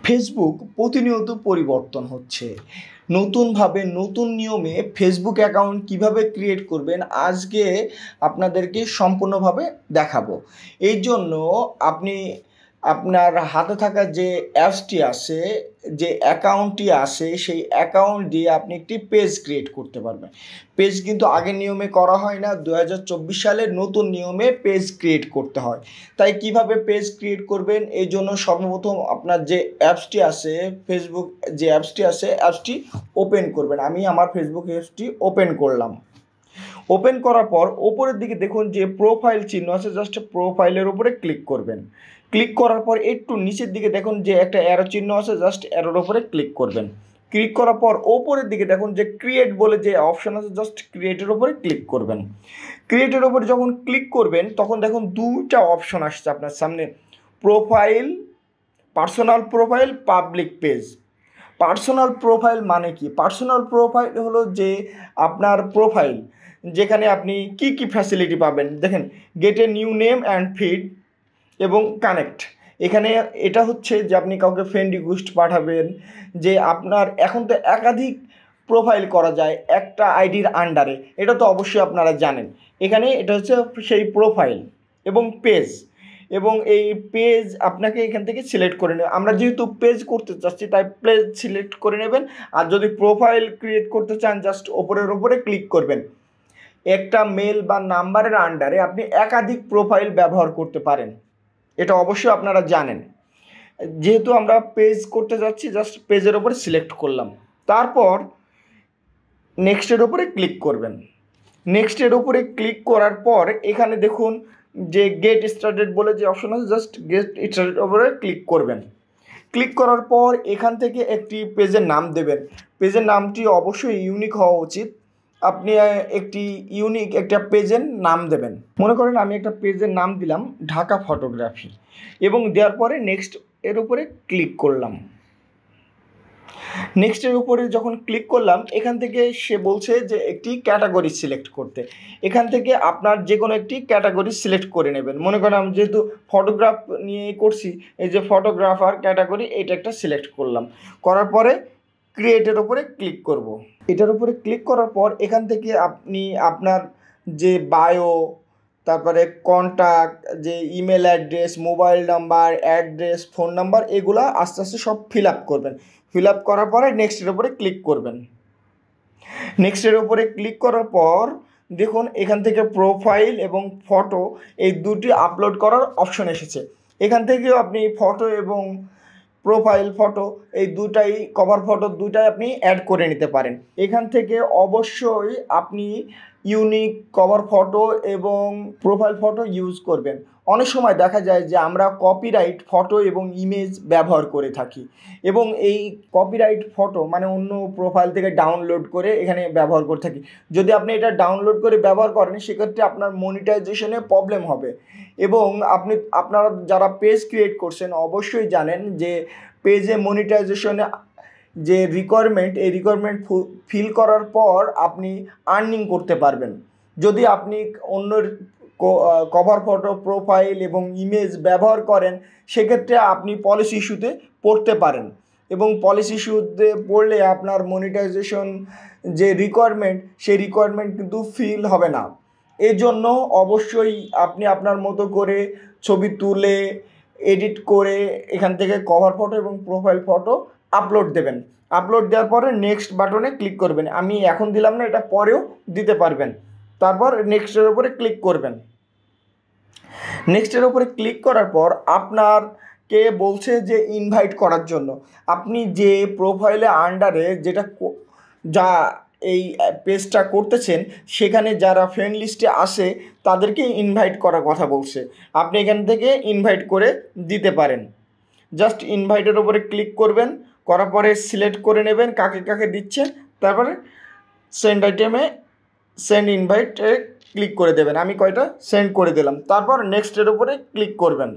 Facebook প্রতিনিয়ত পরিবর্তন হচ্ছে। নতুনভাবে নতুন নিয়মে ফেসবুক অ্যাকাউন্ট কিভাবে ক্রিয়েট করবেন আজকে আপনাদেরকে সম্পূর্ণভাবে দেখাবো। এই জন্য আপনি আপনার হাতে থাকা যে অ্যাপসটি আছে, যে অ্যাকাউন্টটি আছে, সেই অ্যাকাউন্ট দিয়ে আপনি একটি পেজ ক্রিয়েট করতে পারবেন। পেজ কিন্তু আগের নিয়মে করা হয় না, 2024 সালের নতুন নিয়মে পেজ ক্রিয়েট করতে হয়। তাই কিভাবে পেজ ক্রিয়েট করবেন, এই জন্য সর্বপ্রথম আপনার যে অ্যাপসটি আছে, ফেসবুক যে অ্যাপসটি আছে, অ্যাপসটি ওপেন করবেন। আমি আমার ফেসবুক অ্যাপসটি ওপেন করলাম। ওপেন করার পর ওপরের দিকে দেখুন যে প্রোফাইল চিহ্ন আছে, জাস্ট প্রোফাইলের উপরে ক্লিক করবেন। ক্লিক করার পর একটু নিচের দিকে দেখুন যে একটা অ্যারো চিহ্ন আছে, জাস্ট অ্যারোর উপরে ক্লিক করবেন। ক্লিক করার পর ওপরের দিকে দেখুন যে ক্রিয়েট বলে যে অপশান আছে, জাস্ট ক্রিয়েটের উপরে ক্লিক করবেন। ক্রিয়েটের উপরে যখন ক্লিক করবেন তখন দেখুন দুইটা অপশন আসছে আপনার সামনে, profile, personal profile, public page. Personal profile মানে কি? পার্সোনাল প্রোফাইল হলো যে আপনার প্রোফাইল, যেখানে আপনি কি কি ফ্যাসিলিটি পাবেন। দেখেন, gate a new name and feed এবং কানেক্ট। এখানে এটা হচ্ছে যে আপনি কাউকে ফ্রেন্ড রিকোয়েস্ট পাঠাবেন, যে আপনার এখন তো একাধিক প্রোফাইল করা যায় একটা আইডির আন্ডারে, এটা তো অবশ্যই আপনারা জানেন। এখানে এটা হচ্ছে সেই প্রোফাইল এবং পেজ, এবং এই পেজ আপনাকে এখান থেকে সিলেক্ট করে নেবে। আমরা যেহেতু পেজ করতে চাচ্ছি তাই পেজ সিলেক্ট করে নেবেন। আর যদি প্রোফাইল ক্রিয়েট করতে চান জাস্ট ওপরের ওপরে ক্লিক করবেন। একটা মেল বা নাম্বারের আন্ডারে আপনি একাধিক প্রোফাইল ব্যবহার করতে পারেন, এটা অবশ্যই আপনারা জানেন। যেহেতু আমরা পেজ করতে যাচ্ছি জাস্ট পেজের ওপরে সিলেক্ট করলাম, তারপর নেক্সটের ওপরে ক্লিক করবেন। নেক্সটের উপরে ক্লিক করার পর এখানে দেখুন যে গেট স্টার্টেড বলে যে অপশন আছে, জাস্ট গেট স্টার্টেড উপরে ক্লিক করবেন। ক্লিক করার পর এখান থেকে একটি পেজের নাম দেবেন। পেজের নামটি অবশ্যই ইউনিক হওয়া উচিত। আপনি একটি ইউনিক একটা পেজের নাম দেবেন। মনে করেন আমি একটা পেজের নাম দিলাম ঢাকা ফটোগ্রাফি, এবং দেওয়ার পরে নেক্সট এর উপরে ক্লিক করলাম। নেক্সটের উপরে যখন ক্লিক করলাম এখান থেকে সে বলছে যে একটি ক্যাটাগরি সিলেক্ট করতে। এখান থেকে আপনার যে কোনো একটি ক্যাটাগরি সিলেক্ট করে নেবেন। মনে করেন আমি যেহেতু ফটোগ্রাফ নিয়ে করছি, এই যে ফটোগ্রাফার ক্যাটাগরি, এটা একটা সিলেক্ট করলাম। করার পরে ক্রিয়েটের উপরে ক্লিক করব। এটার উপরে ক্লিক করার পর এখান থেকে আপনি আপনার যে বায়ো, তারপরে কন্ট্যাক্ট, যে email address, mobile number, address, phone number, এগুলো আস্তে আস্তে সব ফিল আপ করবেন। ফিল আপ করার পরে নেক্সটের উপরে ক্লিক করবেন। নেক্সটের উপরে ক্লিক করার পর দেখুন এখান থেকে প্রোফাইল এবং ফটো এই দুটি আপলোড করার অপশন এসেছে। এখান থেকেও আপনি ফটো এবং প্রোফাইল ফটো এই দুটাই, কভার ফটো দুটাই আপনি অ্যাড করে নিতে পারেন। এখান থেকে অবশ্যই আপনি ইউনিক কভার ফটো এবং প্রোফাইল ফটো ইউজ করবেন। অনেক সময় দেখা যায় যে আমরা কপিরাইট ফটো এবং ইমেজ ব্যবহার করে থাকি, এবং এই কপিরাইট ফটো মানে অন্য প্রোফাইল থেকে ডাউনলোড করে এখানে ব্যবহার করে থাকি। যদি আপনি এটা ডাউনলোড করে ব্যবহার করেন সেক্ষেত্রে আপনার মনিটাইজেশনে প্রবলেম হবে। এবং আপনারা যারা পেজ ক্রিয়েট করছেন অবশ্যই জানেন যে পেজে মনিটাইজেশনে যে রিকোয়ারমেন্ট, এই রিকোয়ারমেন্ট ফিল করার পর আপনি আর্নিং করতে পারবেন। যদি আপনি অন্যর কভার ফটো, প্রোফাইল এবং ইমেজ ব্যবহার করেন সেক্ষেত্রে আপনি পলিসি ইস্যুতে পড়তে পারেন, এবং পলিসি ইস্যুতে পড়লে আপনার মনিটাইজেশন যে রিকোয়ারমেন্ট সেই রিকোয়ারমেন্ট কিন্তু ফিল হবে না। এজন্য অবশ্যই আপনি আপনার মতো করে ছবি তুলে এডিট করে এখান থেকে কভার ফটো এবং প্রোফাইল ফটো আপলোড দেবেন। আপলোড দেওয়ার পরে নেক্সট বাটনে ক্লিক করবেন। আমি এখন দিলাম না, এটা পরেও দিতে পারবেন। তারপর নেক্সটের উপরে ক্লিক করবেন। নেক্সটের উপরে ক্লিক করার পর আপনারকে বলছে যে ইনভাইট করার জন্য। আপনি যে প্রোফাইলে আন্ডারে যা এই পেজটা করতেছেন সেখানে যারা ফ্রেন্ড লিস্টে আসে তাদেরকে ইনভাইট করার কথা বলছে। আপনি এখান থেকে ইনভাইট করে দিতে পারেন। জাস্ট ইনভাইটের উপরে ক্লিক করবেন, করার পরে সিলেক্ট করে নেবেন কাকে কাকে দিচ্ছেন, তারপরে সেন্ড আইটেমে সেন্ড ইনভাইটে ক্লিক করে দেবেন। আমি কয়টা সেন্ড করে দিলাম। তারপর নেক্সটের উপরে ক্লিক করবেন।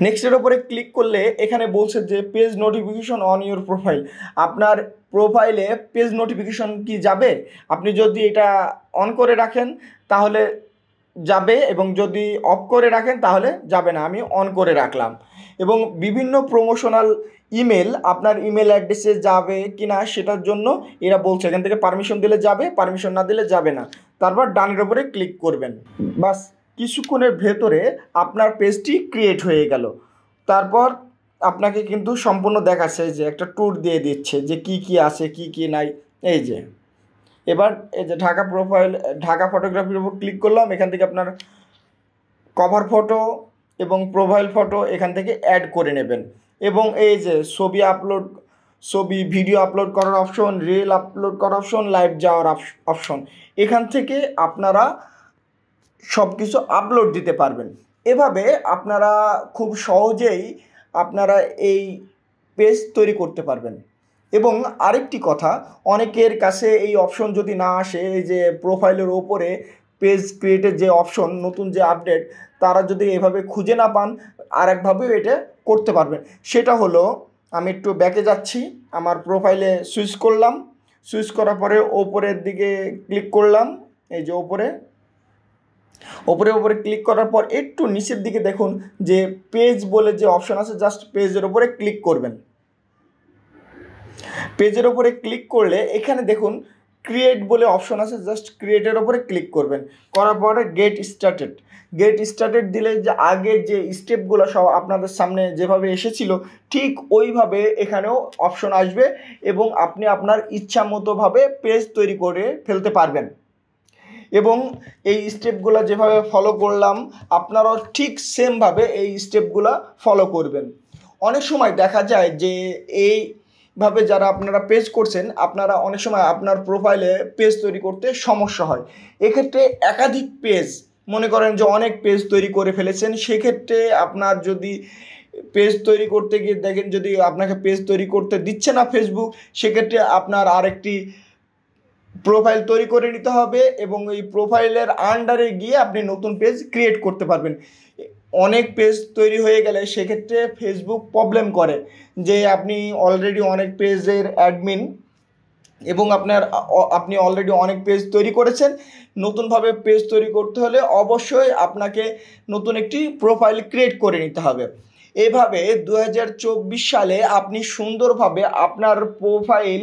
নেক্সটের উপরে ক্লিক করলে এখানে বলছে যে page notification on your profile. আপনার প্রোফাইলে পেজ নোটিফিকেশন কি যাবে? আপনি যদি এটা অন করে রাখেন তাহলে যাবে, এবং যদি অফ করে রাখেন তাহলে যাবে না। আমি অন করে রাখলাম। এবং বিভিন্ন প্রমোশনাল ইমেল আপনার ইমেল অ্যাড্রেসে যাবে কি না সেটার জন্য এরা বলছে। এখান থেকে পারমিশন দিলে যাবে, পারমিশন না দিলে যাবে না। তারপর ডানের উপরে ক্লিক করবেন, বাস কিছুক্ষণের ভেতরে আপনার পেজটি ক্রিয়েট হয়ে গেল। তারপর আপনাকে কিন্তু সম্পূর্ণ দেখাচ্ছে যে একটা ট্যুর দিয়ে দিচ্ছে যে কি কি আছে কি কি নাই। এই যে এবার এই যে ঢাকা ফটোগ্রাফির উপর ক্লিক করলাম। এখান থেকে আপনার কভার ফটো এবং প্রোফাইল ফটো এখান থেকে অ্যাড করে নেবেন। এবং এই যে ভিডিও আপলোড করার অপশন, রিল আপলোড করার অপশন, লাইভ যাওয়ার অপশন, এখান থেকে আপনারা সব কিছু আপলোড দিতে পারবেন। এভাবে আপনারা খুব সহজেই আপনারা এই পেজ তৈরি করতে পারবেন। এবং আরেকটি কথা, অনেকের কাছে এই অপশন যদি না আসে, এই যে প্রোফাইলের ওপরে পেজ ক্রিয়েটের যে অপশন, নতুন যে আপডেট, তারা যদি এভাবে খুঁজে না পান, আরেকভাবেও এটা করতে পারবেন। সেটা হলো, আমি একটু ব্যাকে যাচ্ছি, আমার প্রোফাইলে সুইচ করলাম, সুইচ করার পরে ওপরের দিকে ক্লিক করলাম। এই যে ওপরে ক্লিক করার পর একটু নিচের দিকে দেখুন যে পেজ বলে যে অপশন আছে, জাস্ট পেজের ওপরে ক্লিক করবেন। পেজের ওপরে ক্লিক করলে এখানে দেখুন ক্রিয়েট বলে অপশন আছে, জাস্ট ক্রিয়েটের ওপরে ক্লিক করবেন। করার পরে গেট স্টার্টেড দিলে যে আগে যে স্টেপগুলো সব আপনাদের সামনে যেভাবে এসেছিল ঠিক ওইভাবে এখানেও অপশন আসবে এবং আপনি আপনার ইচ্ছা মতোভাবে পেজ তৈরি করে ফেলতে পারবেন। এবং এই স্টেপগুলো যেভাবে ফলো করলাম, আপনারাও ঠিক সেমভাবে এই স্টেপগুলো ফলো করবেন। অনেক সময় দেখা যায় যে এইভাবে যারা আপনারা পেজ করছেন, আপনারা অনেক সময় আপনার প্রোফাইলে পেজ তৈরি করতে সমস্যা হয়। এক্ষেত্রে একাধিক পেজ, মনে করেন যে অনেক পেজ তৈরি করে ফেলেছেন, সেক্ষেত্রে আপনার যদি পেজ তৈরি করতে গিয়ে দেখেন যদি আপনাকে পেজ তৈরি করতে দিচ্ছে না ফেসবুক, সেক্ষেত্রে আপনার আরেকটি প্রোফাইল তৈরি করে নিতে হবে এবং এই প্রোফাইলের আন্ডারে গিয়ে আপনি নতুন পেজ ক্রিয়েট করতে পারবেন। অনেক পেজ তৈরি হয়ে গেলে সেক্ষেত্রে ফেসবুক প্রবলেম করে যে আপনি অলরেডি অনেক পেজের অ্যাডমিন এবং আপনি অলরেডি অনেক পেজ তৈরি করেছেন। নতুনভাবে পেজ তৈরি করতে হলে অবশ্যই আপনাকে নতুন একটি প্রোফাইল ক্রিয়েট করে নিতে হবে। এভাবে 2024 সালে আপনি সুন্দরভাবে আপনার প্রোফাইল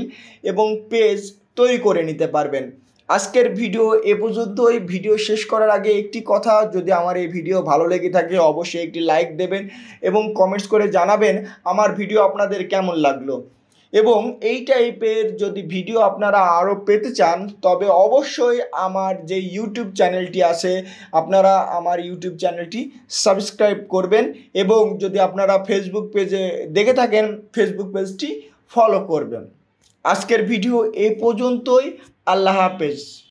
এবং পেজ তৈরি করে নিতে পারবেন। আজকের ভিডিও এ পর্যন্তই। ভিডিও শেষ করার আগে একটি কথা, যদি আমার এই ভিডিও ভালো লেগে থাকে অবশ্যই একটি লাইক দেবেন এবং কমেন্টস করে জানাবেন আমার ভিডিও আপনাদের কেমন লাগলো। এবং এই টাইপের যদি ভিডিও আপনারা আরও পেতে চান তবে অবশ্যই আমার যে ইউটিউব চ্যানেলটি আছে আপনারা আমার ইউটিউব চ্যানেলটি সাবস্ক্রাইব করবেন এবং যদি আপনারা ফেসবুক পেজে দেখে থাকেন ফেসবুক পেজটি ফলো করবেন। আজকের ভিডিও এ পর্যন্তই। আল্লাহ হাফেজ।